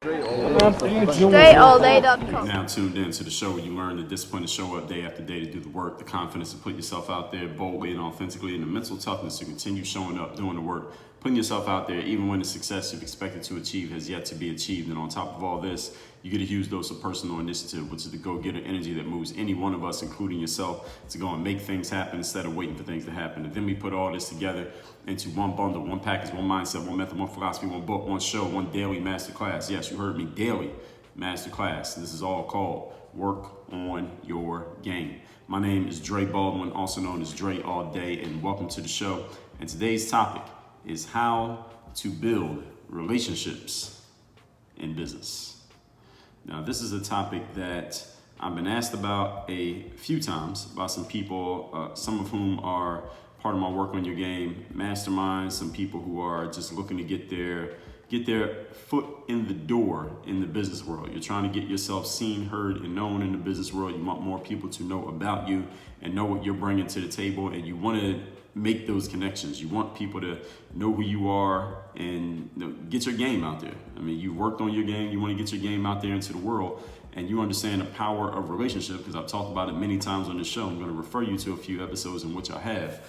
DreAllDay.com. Now tuned in to the show where you learn the discipline to show up day after day to do the work, the confidence to put yourself out there boldly and authentically, and the mental toughness to continue showing up, doing the work, putting yourself out there even when the success you've expected to achieve has yet to be achieved. And on top of all this, you get a huge dose of personal initiative, which is the go-getter energy that moves any one of us, including yourself, to go and make things happen instead of waiting for things to happen. And then we put all this together into one bundle, one package, one mindset, one method, one philosophy, one book, one show, one daily masterclass. Yes, you heard me, daily masterclass. This is all called Work on Your Game. My name is Dre Baldwin, also known as Dre All Day, and welcome to the show. And today's topic is how to build relationships in business. Now, this is a topic that I've been asked about a few times by some people, some of whom are part of my Work on Your Game mastermind, some people who are just looking to get their foot in the door in the business world. You're trying to get yourself seen, heard, and known in the business world. You want more people to know about you and know what you're bringing to the table, and you want to make those connections. You want people to know who you are and get your game out there. I mean, you worked on your game. You want to get your game out there into the world, and you understand the power of relationship, because I've talked about it many times on this show. I'm going to refer you to a few episodes in which I have.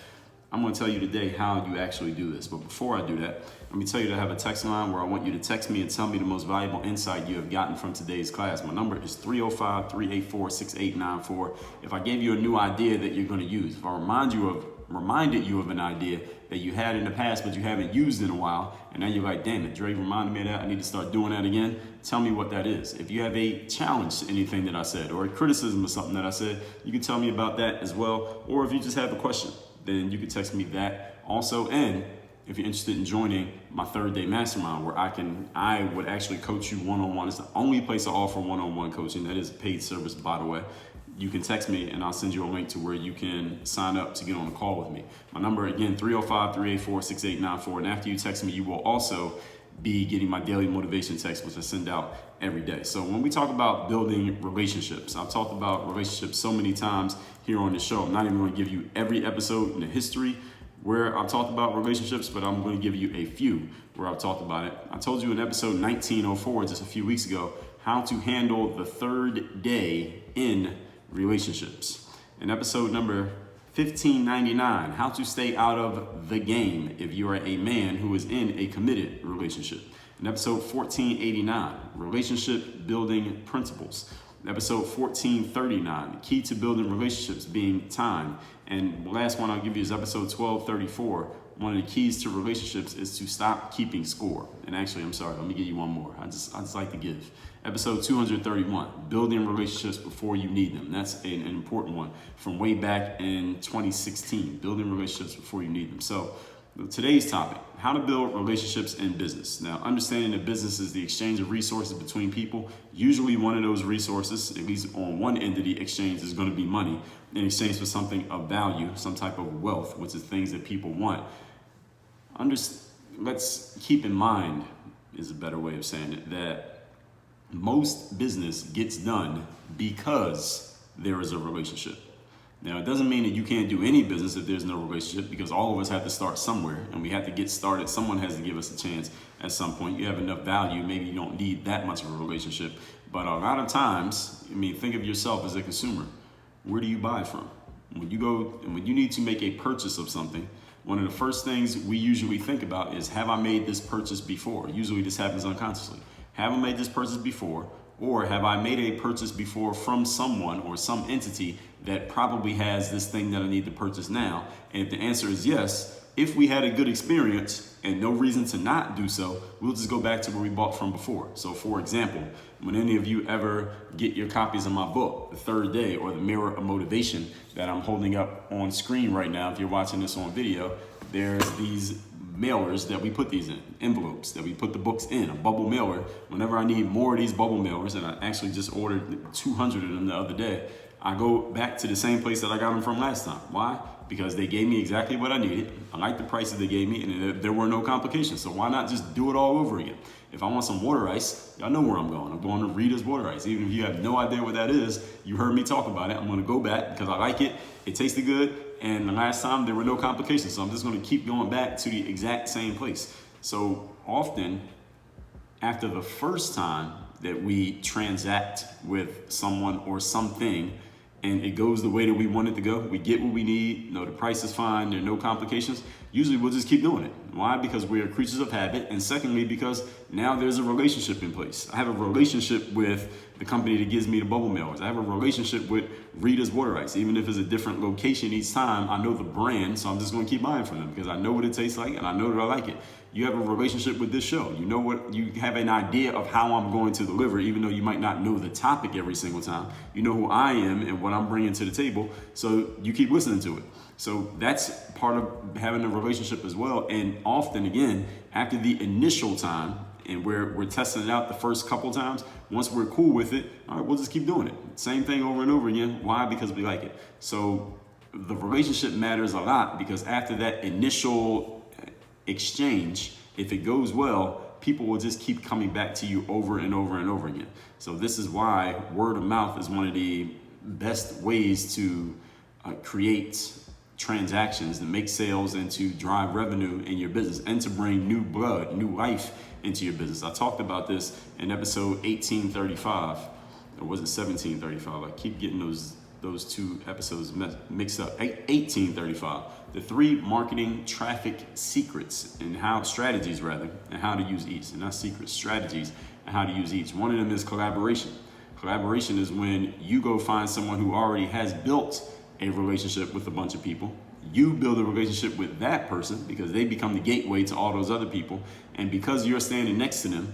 I'm going to tell you today how you actually do this. But before I do that, let me tell you to have a text line where I want you to text me and tell me the most valuable insight you have gotten from today's class. My number is 305-384-6894. If I gave you a new idea that you're going to use, if I reminded you of an idea that you had in the past but you haven't used in a while, and now you're like, damn it, Dre reminded me of that, I need to start doing that again, tell me what that is. If you have a challenge to anything that I said or a criticism of something that I said, you can tell me about that as well. Or if you just have a question, then you can text me that also. And if you're interested in joining my 3rd-day mastermind, where I would actually coach you one-on-one. It's the only place I offer one-on-one coaching. That is a paid service, by the way. You can text me and I'll send you a link to where you can sign up to get on a call with me. My number again, 305-384-6894. And after you text me, you will also be getting my daily motivation text, which I send out every day. So when we talk about building relationships, I've talked about relationships so many times here on the show. I'm not even going to give you every episode in the history where I've talked about relationships, but I'm going to give you a few where I've talked about it. I told you in episode 1904, just a few weeks ago, how to handle the 3rd day in relationships. In episode number 1599, how to stay out of the game if you are a man who is in a committed relationship. In episode 1489, relationship building principles. In episode 1439, the key to building relationships being time. And the last one I'll give you is episode 1234. One of the keys to relationships is to stop keeping score. And actually, I'm sorry, let me give you one more. I just like to give. Episode 231, building relationships before you need them. That's an important one from way back in 2016, building relationships before you need them. So today's topic, how to build relationships in business. Now, understanding that business is the exchange of resources between people. Usually one of those resources, at least on one end of the exchange, is going to be money in exchange for something of value, some type of wealth, which is things that people want. Let's keep in mind, is a better way of saying it, that most business gets done because there is a relationship. Now, it doesn't mean that you can't do any business if there's no relationship, because all of us have to start somewhere and we have to get started. Someone has to give us a chance at some point. You have enough value, maybe you don't need that much of a relationship. But a lot of times, think of yourself as a consumer. Where do you buy from? When you need to make a purchase of something, one of the first things we usually think about is, have I made this purchase before? Usually this happens unconsciously. Have I made this purchase before? Or have I made a purchase before from someone or some entity that probably has this thing that I need to purchase now? And if the answer is yes, if we had a good experience and no reason to not do so, we'll just go back to where we bought from before. So for example, when any of you ever get your copies of my book, The 3rd Day, or The Mirror of Motivation, that I'm holding up on screen right now, if you're watching this on video, there's these mailers that we put these in, envelopes that we put the books in, a bubble mailer. Whenever I need more of these bubble mailers, and I actually just ordered 200 of them the other day, I go back to the same place that I got them from last time. Why? Because they gave me exactly what I needed. I like the prices they gave me, and there were no complications. So why not just do it all over again? If I want some water ice, y'all know where I'm going. I'm going to Rita's Water Ice. Even if you have no idea what that is, you heard me talk about it. I'm going to go back because I like it. It tasted good. And the last time there were no complications. So I'm just going to keep going back to the exact same place. So often after the first time that we transact with someone or something and it goes the way that we want it to go, we get what we need, the price is fine, there are no complications, usually we'll just keep doing it. Why? Because we are creatures of habit, and secondly, because now there's a relationship in place. I have a relationship with the company that gives me the bubble mailers. I have a relationship with Rita's Water Ice. Even if it's a different location each time, I know the brand, so I'm just gonna keep buying from them because I know what it tastes like and I know that I like it. You have a relationship with this show. You know what, you have an idea of how I'm going to deliver, even though you might not know the topic every single time. You know who I am and what I'm bringing to the table, so you keep listening to it. So that's part of having a relationship as well. And often, again, after the initial time, and we're testing it out the first couple times, once we're cool with it, all right, we'll just keep doing it. Same thing over and over again. Why? Because we like it. So the relationship matters a lot, because after that initial exchange, if it goes well, people will just keep coming back to you over and over and over again. So this is why word of mouth is one of the best ways to create transactions, to make sales, and to drive revenue in your business, and to bring new blood, new life into your business. I talked about this in episode 1835, or was it 1735? I keep getting those two episodes mixed up. 1835, the 3 marketing traffic secrets and strategies and how to use each. And not secrets, strategies and how to use each. One of them is collaboration. Collaboration is when you go find someone who already has built a relationship with a bunch of people. You build a relationship with that person because they become the gateway to all those other people. And because you're standing next to them,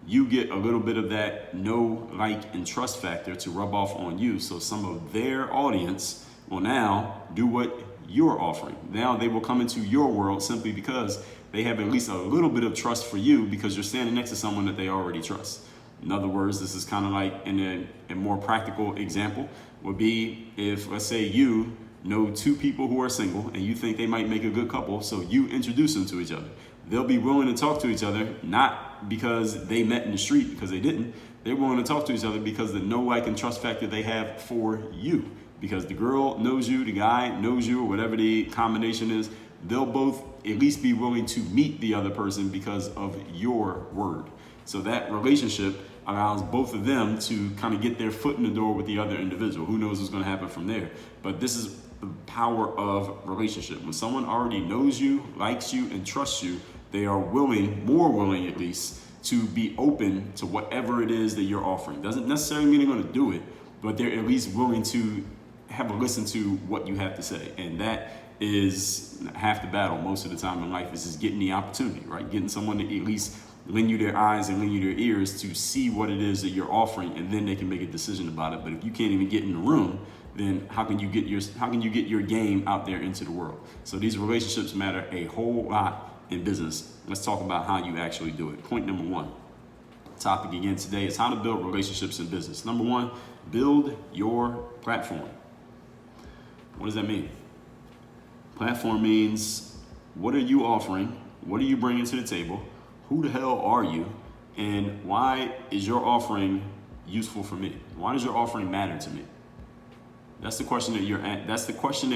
you get a little bit of that know, like, and trust factor to rub off on you. So some of their audience will now do what you're offering. Now they will come into your world simply because they have at least a little bit of trust for you, because you're standing next to someone that they already trust. In other words, this is kind of like in a more practical example would be if, let's say, you know 2 people who are single and you think they might make a good couple, so you introduce them to each other. They'll be willing to talk to each other, not because they met in the street, because they didn't. They're willing to talk to each other because the know, like, and trust factor they have for you. Because the girl knows you, the guy knows you, or whatever the combination is, they'll both at least be willing to meet the other person because of your word. So that relationship allows both of them to kind of get their foot in the door with the other individual. Who knows what's going to happen from there? But this is the power of relationship. When someone already knows you, likes you, and trusts you, they are willing, more willing at least, to be open to whatever it is that you're offering. Doesn't necessarily mean they're going to do it, but they're at least willing to have a listen to what you have to say. And that is half the battle most of the time in life, is just getting the opportunity, right? Getting someone to at least lend you their eyes and lend you their ears to see what it is that you're offering, and then they can make a decision about it. But if you can't even get in the room, then how can you get your game out there into the world? So these relationships matter a whole lot in business. Let's talk about how you actually do it. Point number 1. Topic again today is how to build relationships in business. Number 1, build your platform. What does that mean? Platform means, what are you offering? What are you bringing to the table? Who the hell are you? And why is your offering useful for me? Why does your offering matter to me? That's the question that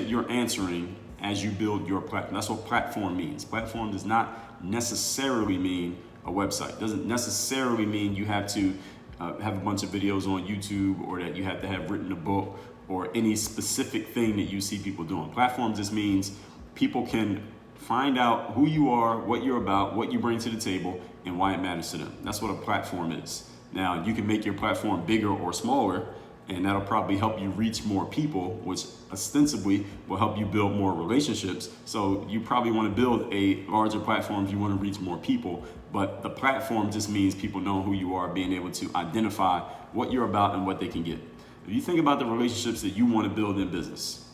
you're answering as you build your platform. That's what platform means. Platform does not necessarily mean a website. Doesn't necessarily mean you have to have a bunch of videos on YouTube, or that you have to have written a book, or any specific thing that you see people doing. Platform just means people can find out who you are, what you're about, what you bring to the table, and why it matters to them. That's what a platform is. Now, you can make your platform bigger or smaller, and that'll probably help you reach more people, which ostensibly will help you build more relationships. So you probably want to build a larger platform if you want to reach more people, but the platform just means people know who you are, being able to identify what you're about and what they can get. If you think about the relationships that you want to build in business,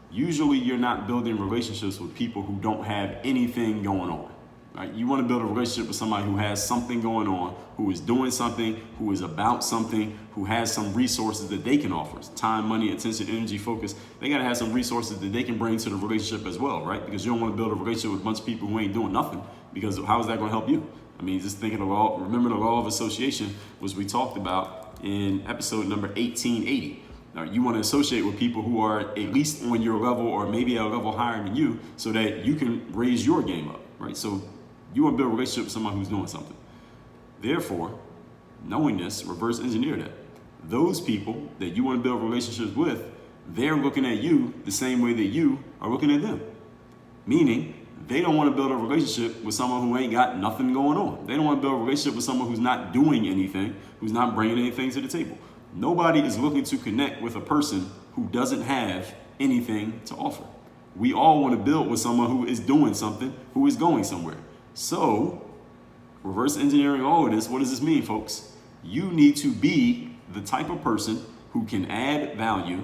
usually you're not building relationships with people who don't have anything going on. Right? You want to build a relationship with somebody who has something going on, who is doing something, who is about something, who has some resources that they can offer. Time, money, attention, energy, focus. They got to have some resources that they can bring to the relationship as well, right? Because you don't want to build a relationship with a bunch of people who ain't doing nothing, because how is that going to help you? I mean, just thinking of remember the law of association, which we talked about in episode number 1880. Now, you want to associate with people who are at least on your level, or maybe a level higher than you, so that you can raise your game up, right? So you want to build a relationship with someone who's doing something. Therefore, knowing this, reverse engineer that. Those people that you want to build relationships with, they're looking at you the same way that you are looking at them. Meaning, they don't want to build a relationship with someone who ain't got nothing going on. They don't want to build a relationship with someone who's not doing anything, who's not bringing anything to the table. Nobody is looking to connect with a person who doesn't have anything to offer. We all want to build with someone who is doing something, who is going somewhere. So, reverse engineering all of this, what does this mean, folks? You need to be the type of person who can add value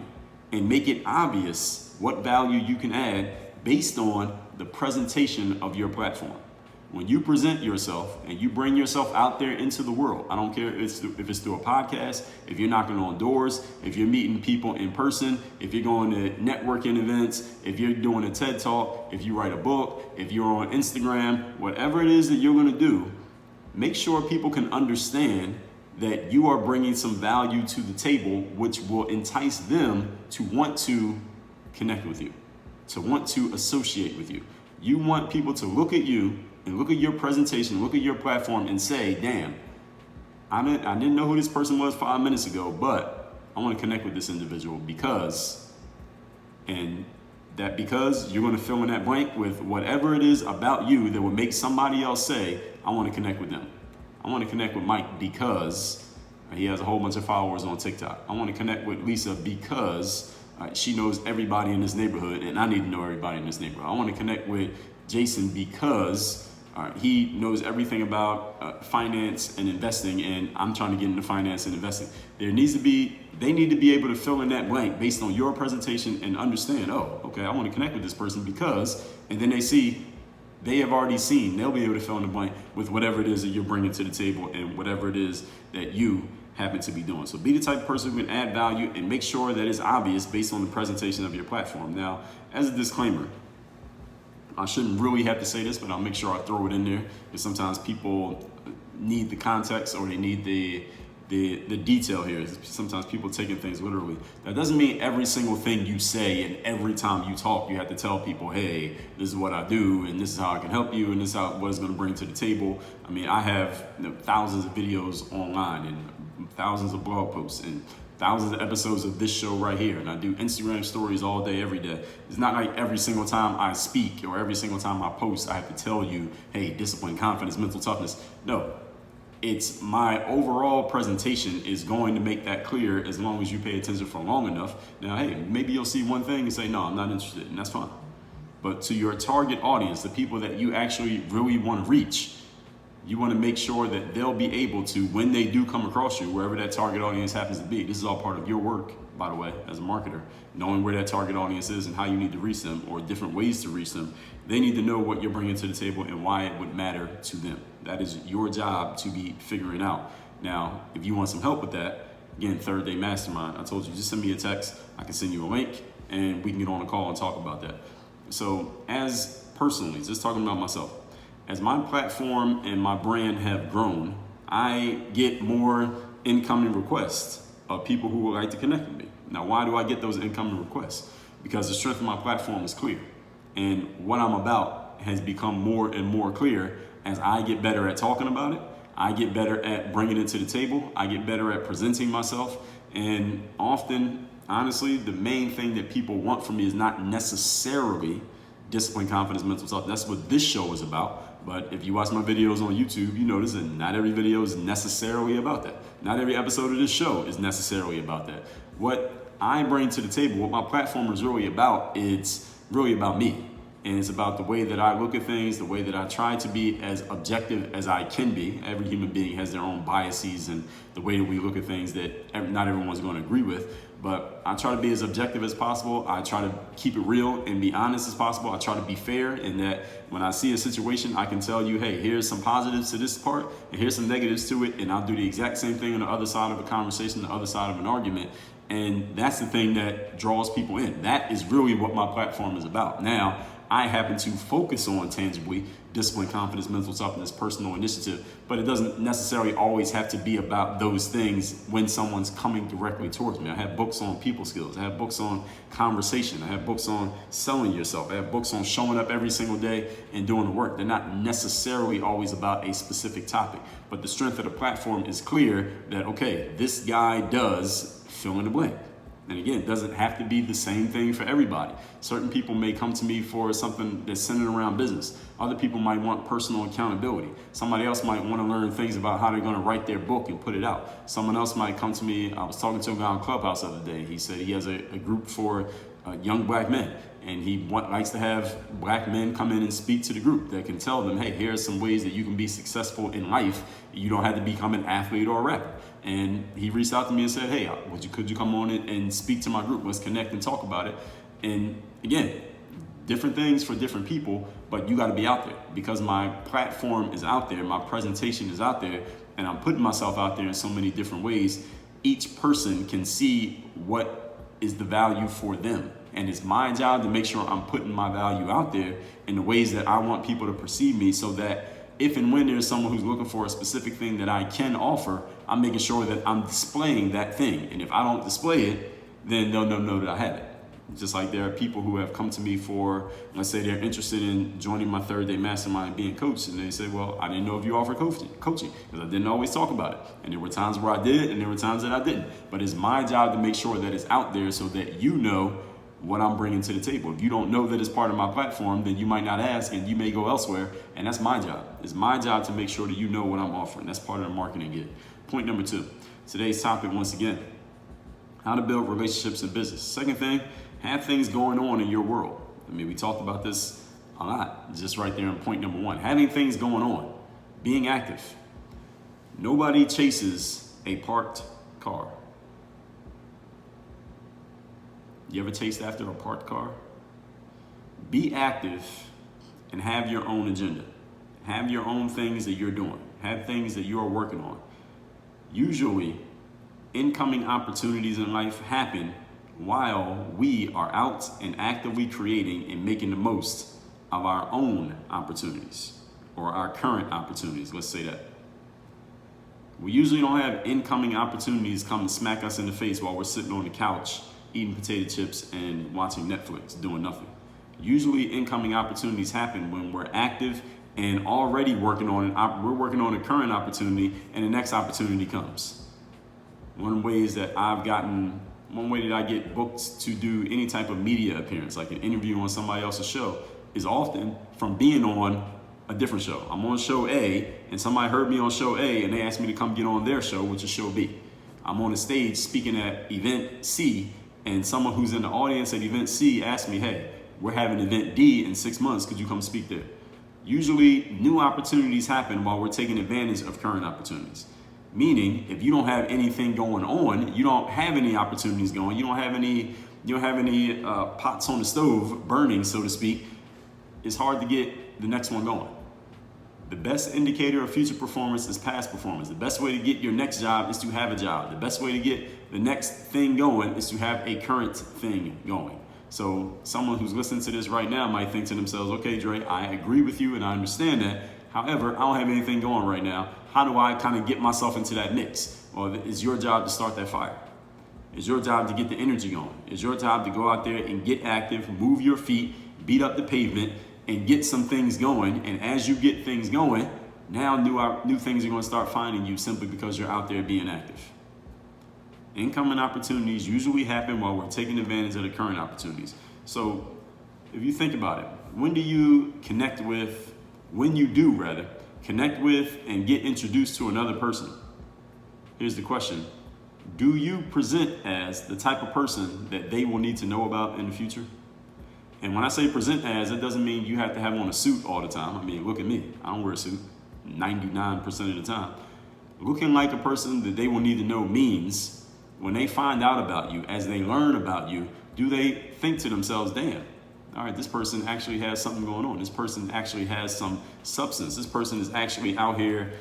and make it obvious what value you can add based on the presentation of your platform. When you present yourself and you bring yourself out there into the world, I don't care if it's through a podcast, if you're knocking on doors, if you're meeting people in person, if you're going to networking events, if you're doing a TED Talk, if you write a book, if you're on Instagram, whatever it is that you're going to do, make sure people can understand that you are bringing some value to the table, which will entice them to want to connect with you, to want to associate with you. You want people to look at you and look at your presentation, look at your platform and say, damn, I didn't know who this person was 5 minutes ago, but I want to connect with this individual because, and that because you're going to fill in that blank with whatever it is about you that will make somebody else say, I want to connect with them. I want to connect with Mike because he has a whole bunch of followers on TikTok. I want to connect with Lisa because she knows everybody in this neighborhood and I need to know everybody in this neighborhood. I want to connect with Jason because he knows everything about finance and investing, and I'm trying to get into finance and investing. They need to be able to fill in that blank based on your presentation and understand, oh, okay, I want to connect with this person because, and then they have already seen, they'll be able to fill in the blank with whatever it is that you're bringing to the table and whatever it is that you happen to be doing. So be the type of person who can add value and make sure that it's obvious based on the presentation of your platform. Now, as a disclaimer, I shouldn't really have to say this, but I'll make sure I throw it in there because sometimes people need the context or they need the detail here. Sometimes people taking things literally. That doesn't mean every single thing you say and every time you talk, you have to tell people, hey, this is what I do and this is how I can help you and this is what it's going to bring to the table. I mean, I have thousands of videos online and thousands of blog posts and thousands of episodes of this show right here. And I do Instagram stories all day, every day. It's not like every single time I speak or every single time I post, I have to tell you, hey, discipline, confidence, mental toughness. No, it's my overall presentation is going to make that clear as long as you pay attention for long enough. Now, hey, maybe you'll see one thing and say, no, I'm not interested, and that's fine. But to your target audience, the people that you actually really want to reach, you want to make sure that they'll be able to, when they do come across you, wherever that target audience happens to be. This is all part of your work, by the way, as a marketer, knowing where that target audience is and how you need to reach them or different ways to reach them. They need to know what you're bringing to the table and why it would matter to them. That is your job to be figuring out. Now, if you want some help with that, again, Third Day Mastermind, I told you, just send me a text. I can send you a link and we can get on a call and talk about that. So as personally, just talking about myself, as my platform and my brand have grown, I get more incoming requests of people who would like to connect with me. Now, why do I get those incoming requests? Because the strength of my platform is clear. And what I'm about has become more and more clear as I get better at talking about it. I get better at bringing it to the table. I get better at presenting myself. And often, honestly, the main thing that people want from me is not necessarily discipline, confidence, mental toughness. That's what this show is about. But if you watch my videos on YouTube, you notice that not every video is necessarily about that. Not every episode of this show is necessarily about that. What I bring to the table, what my platform is really about, it's really about me. And it's about the way that I look at things, the way that I try to be as objective as I can be. Every human being has their own biases and the way that we look at things that not everyone's going to agree with. But I try to be as objective as possible. I try to keep it real and be honest as possible. I try to be fair in that when I see a situation, I can tell you, hey, here's some positives to this part and here's some negatives to it. And I'll do the exact same thing on the other side of a conversation, the other side of an argument. And that's the thing that draws people in. That is really what my platform is about. Now, I happen to focus on tangibly discipline, confidence, mental toughness, personal initiative, but it doesn't necessarily always have to be about those things when someone's coming directly towards me. I have books on people skills. I have books on conversation. I have books on selling yourself. I have books on showing up every single day and doing the work. They're not necessarily always about a specific topic, but the strength of the platform is clear that, okay, this guy does fill in the blank. And again, it doesn't have to be the same thing for everybody. Certain people may come to me for something that's centered around business. Other people might want personal accountability. Somebody else might want to learn things about how they're going to write their book and put it out. Someone else might come to me. I was talking to a guy on Clubhouse the other day. He said he has a group for young black men. And he likes to have black men come in and speak to the group that can tell them, hey, here are some ways that you can be successful in life. You don't have to become an athlete or a rapper. And he reached out to me and said, hey, could you come on and speak to my group? Let's connect and talk about it. And again, different things for different people, but you got to be out there because my platform is out there. My presentation is out there, and I'm putting myself out there in so many different ways. Each person can see what is the value for them. And it's my job to make sure I'm putting my value out there in the ways that I want people to perceive me, so that if and when there's someone who's looking for a specific thing that I can offer, I'm making sure that I'm displaying that thing. And if I don't display it, then they'll know that I have it. Just like there are people who have come to me for, let's say they're interested in joining my 3rd-day mastermind and being coached. And they say, well, I didn't know if you offer coaching because I didn't always talk about it. And there were times where I did and there were times that I didn't. But it's my job to make sure that it's out there so that you know what I'm bringing to the table. If you don't know that it's part of my platform, then you might not ask and you may go elsewhere. And that's my job. It's my job to make sure that you know what I'm offering. That's part of the marketing gig. Point number 2, today's topic once again, how to build relationships in business. Second thing, have things going on in your world. I mean, we talked about this a lot, just right there in point number 1, having things going on, being active. Nobody chases a parked car. You ever chased after a parked car? Be active and have your own agenda. Have your own things that you're doing. Have things that you're working on. Usually, incoming opportunities in life happen while we are out and actively creating and making the most of our own opportunities or our current opportunities, let's say that. We usually don't have incoming opportunities come and smack us in the face while we're sitting on the couch eating potato chips and watching Netflix, doing nothing. Usually incoming opportunities happen when we're active and already working on we're working on a current opportunity and the next opportunity comes. One way that I get booked to do any type of media appearance, like an interview on somebody else's show, is often from being on a different show. I'm on show A and somebody heard me on show A and they asked me to come get on their show, which is show B. I'm on the stage speaking at event C, and someone who's in the audience at event C asked me, hey, we're having event D in 6 months. Could you come speak there? Usually new opportunities happen while we're taking advantage of current opportunities. Meaning, if you don't have anything going on, you don't have any opportunities going, you don't have any pots on the stove burning, so to speak, it's hard to get the next one going. The best indicator of future performance is past performance. The best way to get your next job is to have a job. The best way to get the next thing going is to have a current thing going. So someone who's listening to this right now might think to themselves, okay, Dre, I agree with you and I understand that. However, I don't have anything going right now. How do I kind of get myself into that mix? Well, it's your job to start that fire. It's your job to get the energy going. It's your job to go out there and get active, move your feet, beat up the pavement, and get some things going. And as you get things going, now new things are going to start finding you simply because you're out there being active. Incoming opportunities usually happen while we're taking advantage of the current opportunities. So if you think about it, when you do connect with and get introduced to another person, here's the question. Do you present as the type of person that they will need to know about in the future? And when I say present as, it doesn't mean you have to have on a suit all the time. I mean, look at me. I don't wear a suit 99% of the time. Looking like a person that they will need to know means when they find out about you, as they learn about you, do they think to themselves, damn, all right, this person actually has something going on. This person actually has some substance. This person is actually out here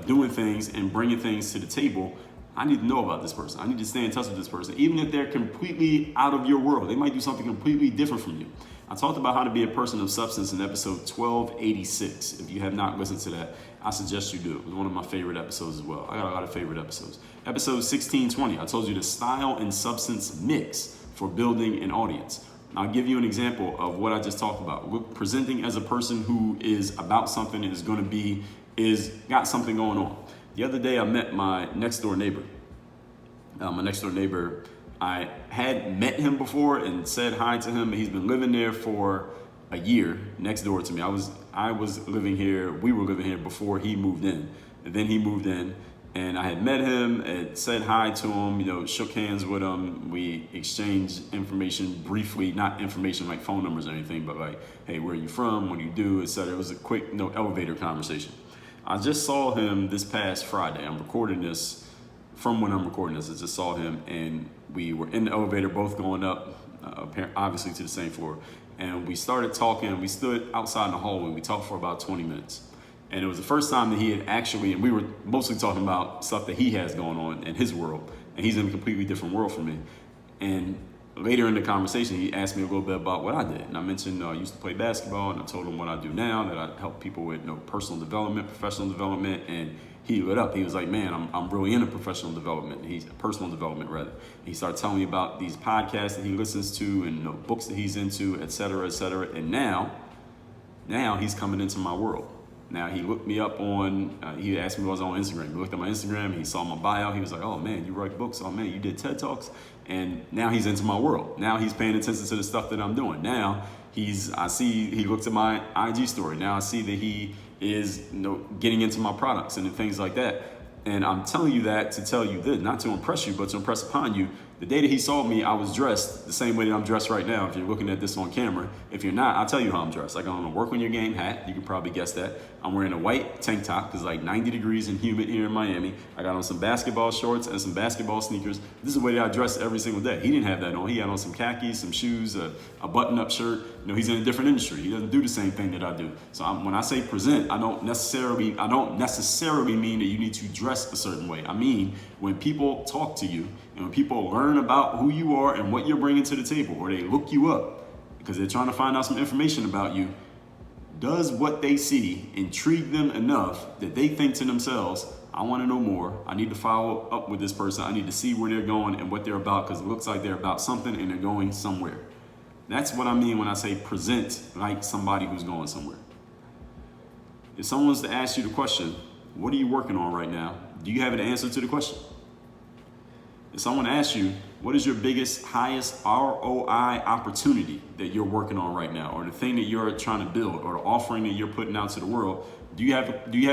doing things and bringing things to the table. I need to know about this person. I need to stay in touch with this person. Even if they're completely out of your world, they might do something completely different from you. I talked about how to be a person of substance in episode 1286. If you have not listened to that, I suggest you do. It was one of my favorite episodes as well. I got a lot of favorite episodes. Episode 1620, I told you the style and substance mix for building an audience. I'll give you an example of what I just talked about. Look, presenting as a person who is about something and is got something going on. The other day I met my next door neighbor. I had met him before and said hi to him. He's been living there for a year next door to me. I was living here, we were living here before he moved in. And then he moved in and I had met him and said hi to him, shook hands with him. We exchanged information briefly, not information like phone numbers or anything, but like, hey, where are you from? What do you do? Etc. It was a quick, elevator conversation. I just saw him this past Friday. I'm recording this from when I'm recording this. I just saw him and we were in the elevator, both going up, obviously to the same floor. And we started talking. We stood outside in the hallway. We talked for about 20 minutes. And it was the first time that he had actually, and we were mostly talking about stuff that he has going on in his world. And he's in a completely different world from me. And later in the conversation, he asked me a little bit about what I did. And I mentioned I used to play basketball, and I told him what I do now, that I help people with personal development, professional development. And he lit up. He was like, man, I'm really into professional development. He's personal development, rather. He started telling me about these podcasts that he listens to and books that he's into, et cetera, et cetera. And now he's coming into my world. Now he looked me up on, he asked me if I was on Instagram. He looked at my Instagram, he saw my bio. He was like, oh man, you write books. Oh man, you did TED Talks. And now he's into my world. Now he's paying attention to the stuff that I'm doing. Now he looked at my IG story. Now I see that he is getting into my products and things like that. And I'm telling you that to tell you this, not to impress you, but to impress upon you. The day that he saw me, I was dressed the same way that I'm dressed right now. If you're looking at this on camera, if you're not, I'll tell you how I'm dressed. I got on a work on your game hat. You can probably guess that. I'm wearing a white tank top because it's like 90 degrees and humid here in Miami. I got on some basketball shorts and some basketball sneakers. This is the way that I dress every single day. He didn't have that on. He had on some khakis, some shoes, a button-up shirt. He's in a different industry. He doesn't do the same thing that I do. So when I say present, I don't necessarily mean that you need to dress a certain way. I mean, when people talk to you and when people learn about who you are and what you're bringing to the table, or they look you up because they're trying to find out some information about you, does what they see intrigue them enough that they think to themselves, I want to know more. I need to follow up with this person. I need to see where they're going and what they're about, because it looks like they're about something and they're going somewhere. That's what I mean when I say present like somebody who's going somewhere. If someone was to ask you the question, what are you working on right now? Do you have an answer to the question? If someone asks you, what is your biggest, highest ROI opportunity that you're working on right now, or the thing that you're trying to build, or the offering that you're putting out to the world, do you have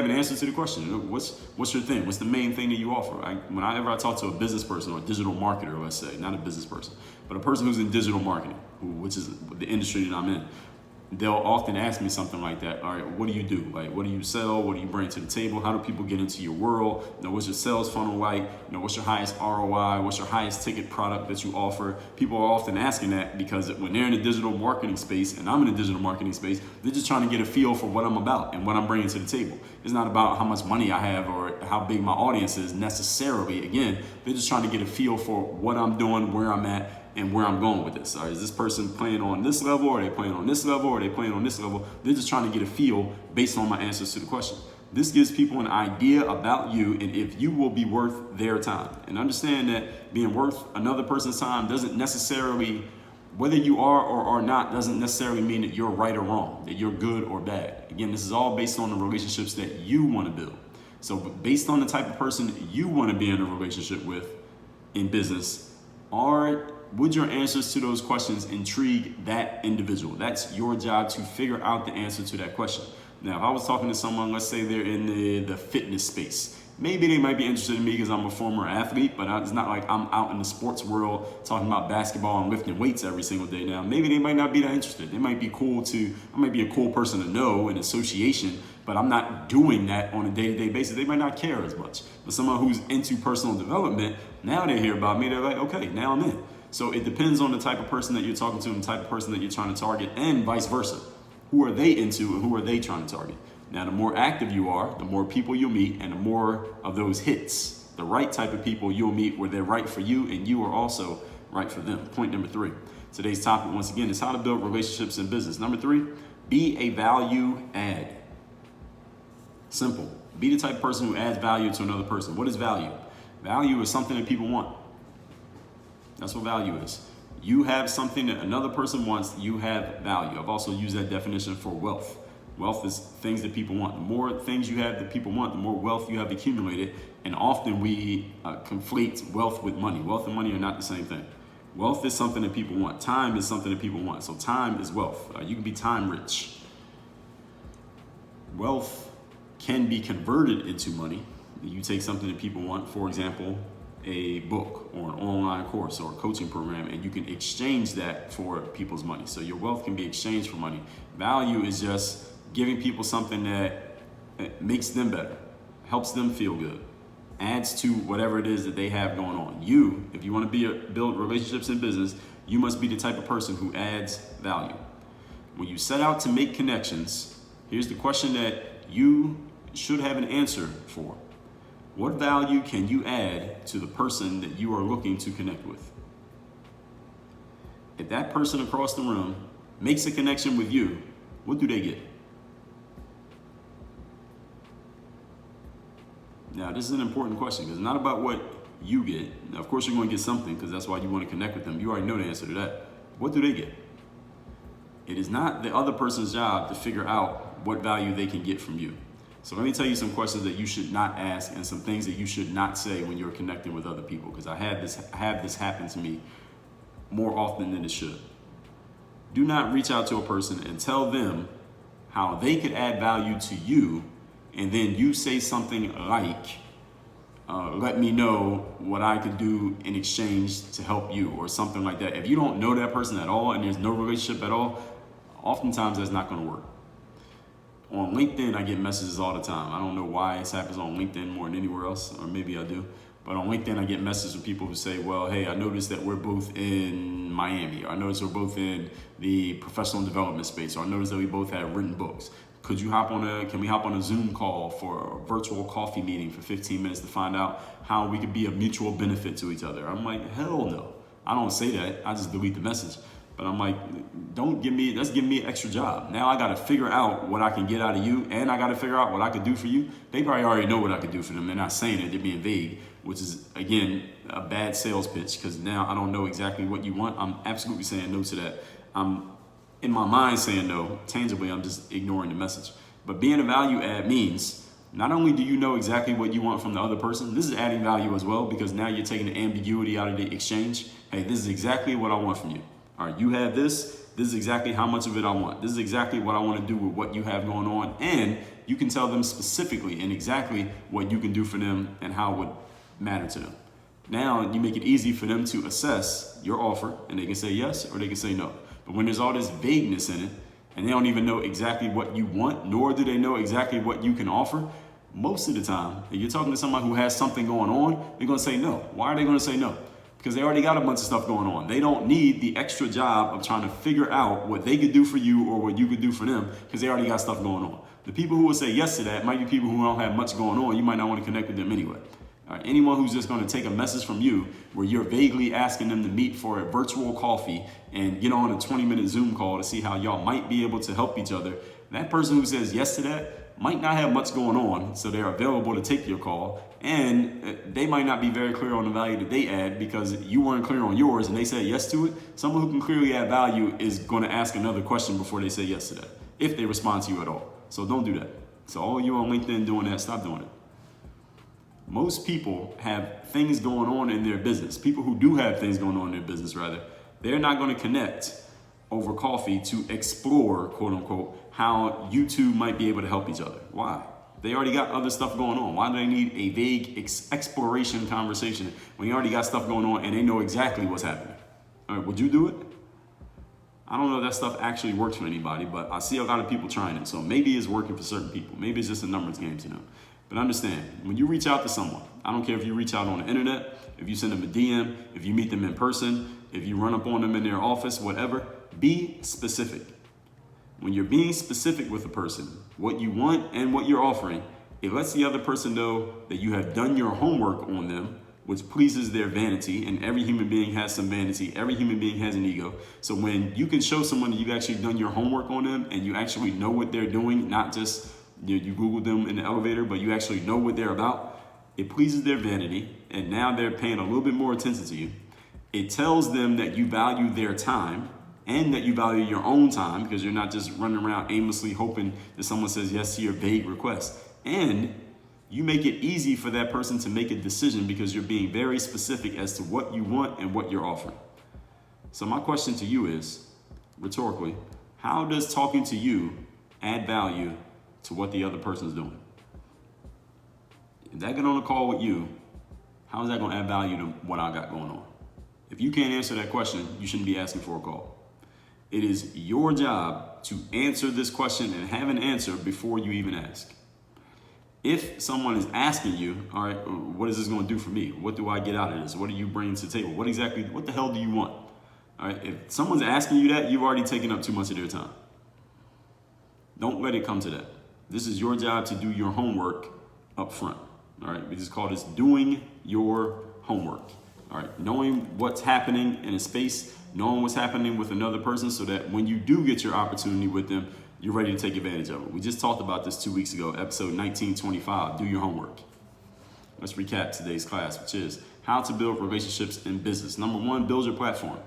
an answer to the question? What's your thing? What's the main thing that you offer? Whenever I talk to a business person or a digital marketer, let's say, not a business person, but a person who's in digital marketing, which is the industry that I'm in, they'll often ask me something like that. All right, what do you do? Like, what do you sell? What do you bring to the table? How do people get into your world? What's your sales funnel like? What's your highest ROI? What's your highest ticket product that you offer? People are often asking that because when they're in the digital marketing space and I'm in the digital marketing space, they're just trying to get a feel for what I'm about and what I'm bringing to the table. It's not about how much money I have or how big my audience is necessarily. Again, they're just trying to get a feel for what I'm doing, where I'm at, and where I'm going with this. Is this person playing on this level, or are they playing on this level, or are they playing on this level? They're just trying to get a feel based on my answers to the question. This gives people an idea about you and if you will be worth their time. And understand that being worth another person's time doesn't necessarily, whether you are or are not, doesn't necessarily mean that you're right or wrong, that you're good or bad. Again, this is all based on the relationships that you want to build. So based on the type of person that you want to be in a relationship with in business, would your answers to those questions intrigue that individual? That's your job to figure out the answer to that question. Now, if I was talking to someone, let's say they're in the fitness space, maybe they might be interested in me because I'm a former athlete, but it's not like I'm out in the sports world talking about basketball and lifting weights every single day. Now, maybe they might not be that interested. They might be I might be a cool person to know in association, but I'm not doing that on a day-to-day basis. They might not care as much. But someone who's into personal development, now they hear about me, they're like, okay, now I'm in. So it depends on the type of person that you're talking to and the type of person that you're trying to target, and vice versa. Who are they into and who are they trying to target? Now, the more active you are, the more people you'll meet, and the more of those hits, the right type of people you'll meet where they're right for you and you are also right for them. Point number 3. Today's topic, once again, is how to build relationships in business. Number 3, be a value add. Simple. Be the type of person who adds value to another person. What is value? Value is something that people want. That's what value is. You have something that another person wants, you have value. I've also used that definition for wealth. Wealth is things that people want. The more things you have that people want, the more wealth you have accumulated. And often we conflate wealth with money. Wealth and money are not the same thing. Wealth is something that people want. Time is something that people want. So time is wealth. You can be time rich. Wealth can be converted into money. You take something that people want, for example, a book or an online course or a coaching program, and you can exchange that for people's money. So your wealth can be exchanged for money. Value is just giving people something that makes them better, helps them feel good, adds to whatever it is that they have going on. You, if you want to build relationships in business, you must be the type of person who adds value. When you set out to make connections, here's the question that you should have an answer for. What value can you add to the person that you are looking to connect with? If that person across the room makes a connection with you, what do they get? Now, this is an important question because it's not about what you get. Now, of course, you're going to get something because that's why you want to connect with them. You already know the answer to that. What do they get? It is not the other person's job to figure out what value they can get from you. So let me tell you some questions that you should not ask and some things that you should not say when you're connecting with other people, because I have this happen to me more often than it should. Do not reach out to a person and tell them how they could add value to you, and then you say something like, let me know what I could do in exchange to help you, or something like that. If you don't know that person at all and there's no relationship at all, oftentimes that's not going to work. On LinkedIn, I get messages all the time. I don't know why this happens on LinkedIn more than anywhere else, or maybe I do. But on LinkedIn, I get messages from people who say, well, hey, I noticed that we're both in Miami, or I noticed we're both in the professional development space, or I noticed that we both have written books. Can we hop on a Zoom call for a virtual coffee meeting for 15 minutes to find out how we could be a mutual benefit to each other? I'm like, hell no. I don't say that. I just delete the message. But I'm like, that's giving me an extra job. Now I got to figure out what I can get out of you, and I got to figure out what I could do for you. They probably already know what I could do for them. They're not saying it, they're being vague, which is, again, a bad sales pitch, because now I don't know exactly what you want. I'm absolutely saying no to that. I'm in my mind saying no. Tangibly, I'm just ignoring the message. But being a value add means not only do you know exactly what you want from the other person, this is adding value as well, because now you're taking the ambiguity out of the exchange. Hey, this is exactly what I want from you. All right, you have this. This is exactly how much of it I want. This is exactly what I want to do with what you have going on. And you can tell them specifically and exactly what you can do for them and how it would matter to them. Now you make it easy for them to assess your offer, and they can say yes or they can say no. But when there's all this vagueness in it, and they don't even know exactly what you want, nor do they know exactly what you can offer, most of the time, if you're talking to someone who has something going on, they're going to say no. Why are they going to say no? Because they already got a bunch of stuff going on. They don't need the extra job of trying to figure out what they could do for you or what you could do for them, because they already got stuff going on. The people who will say yes to that might be people who don't have much going on. You might not want to connect with them anyway. All right, anyone who's just going to take a message from you where you're vaguely asking them to meet for a virtual coffee and get on a 20-minute Zoom call to see how y'all might be able to help each other, that person who says yes to that might not have much going on, so they're available to take your call, and they might not be very clear on the value that they add because you weren't clear on yours and they said yes to it. Someone who can clearly add value is going to ask another question before they say yes to that, if they respond to you at all. So don't do that. So all you on LinkedIn doing that, stop doing it. Most people have things going on in their business. People who do have things going on in their business, rather, they're not going to connect over coffee to explore, quote unquote, how you two might be able to help each other. Why? They already got other stuff going on. Why do they need a vague exploration conversation when you already got stuff going on and they know exactly what's happening? All right, would you do it? I don't know if that stuff actually works for anybody, but I see a lot of people trying it. So maybe it's working for certain people. Maybe it's just a numbers game to them. But understand, when you reach out to someone, I don't care if you reach out on the internet, if you send them a DM, if you meet them in person, if you run up on them in their office, whatever, be specific. When you're being specific with a person, what you want and what you're offering, it lets the other person know that you have done your homework on them, which pleases their vanity. And every human being has some vanity. Every human being has an ego. So when you can show someone that you've actually done your homework on them and you actually know what they're doing, not just you Google them in the elevator, but you actually know what they're about, it pleases their vanity. And now they're paying a little bit more attention to you. It tells them that you value their time and that you value your own time, because you're not just running around aimlessly hoping that someone says yes to your vague request. And you make it easy for that person to make a decision because you're being very specific as to what you want and what you're offering. So my question to you is, rhetorically, how does talking to you add value to what the other person's doing? If I get on a call with you, how is that going to add value to what I got going on? If you can't answer that question, you shouldn't be asking for a call. It is your job to answer this question and have an answer before you even ask. If someone is asking you, all right, what is this going to do for me? What do I get out of this? What are you bringing to the table? What the hell do you want? All right, if someone's asking you that, you've already taken up too much of their time. Don't let it come to that. This is your job to do your homework up front. All right, we just call this doing your homework. All right, knowing what's happening in a space, knowing what's happening with another person, so that when you do get your opportunity with them, you're ready to take advantage of it. We just talked about this 2 weeks ago, episode 1925, do your homework. Let's recap today's class, which is how to build relationships in business. Number one, build your platform.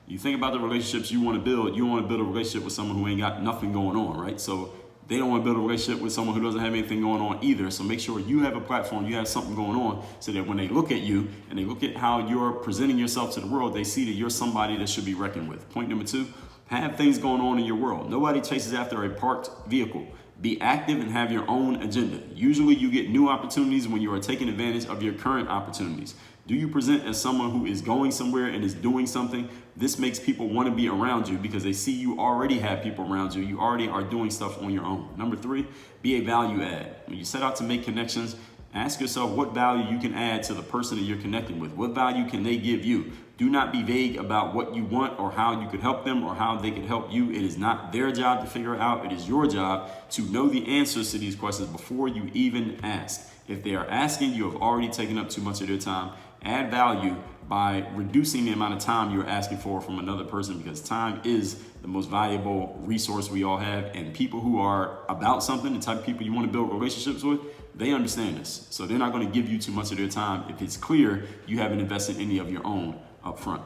You think about the relationships you want to build. You want to build a relationship with someone who ain't got nothing going on, right? So they don't want to build a relationship with someone who doesn't have anything going on either. So make sure you have a platform, you have something going on, so that when they look at you and they look at how you're presenting yourself to the world, they see that you're somebody that should be reckoned with. Point number two, have things going on in your world. Nobody chases after a parked vehicle. Be active and have your own agenda. Usually you get new opportunities when you are taking advantage of your current opportunities. Do you present as someone who is going somewhere and is doing something? This makes people want to be around you because they see you already have people around you. You already are doing stuff on your own. Number three, be a value add. When you set out to make connections, ask yourself what value you can add to the person that you're connecting with. What value can they give you? Do not be vague about what you want or how you could help them or how they could help you. It is not their job to figure it out. It is your job to know the answers to these questions before you even ask. If they are asking, you have already taken up too much of their time. Add value by reducing the amount of time you're asking for from another person, because time is the most valuable resource we all have. And people who are about something, the type of people you want to build relationships with, they understand this. So they're not going to give you too much of their time if it's clear you haven't invested any of your own up front.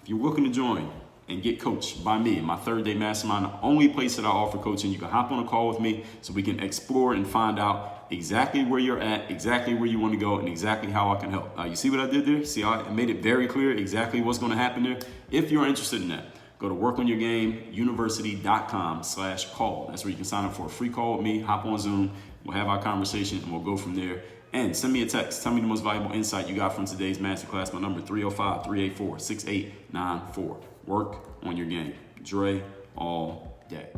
If you're looking to join and get coached by me, my 3rd-day mastermind, the only place that I offer coaching, you can hop on a call with me so we can explore and find out exactly where you're at, exactly where you want to go, and exactly how I can help. You see what I did there? See how I made it very clear exactly what's going to happen there? If you're interested in that, go to workonyourgameuniversity.com/call. That's where you can sign up for a free call with me, hop on Zoom, we'll have our conversation, and we'll go from there. And send me a text. Tell me the most valuable insight you got from today's masterclass. My number 305-384-6894. Work on your game. Dre all day.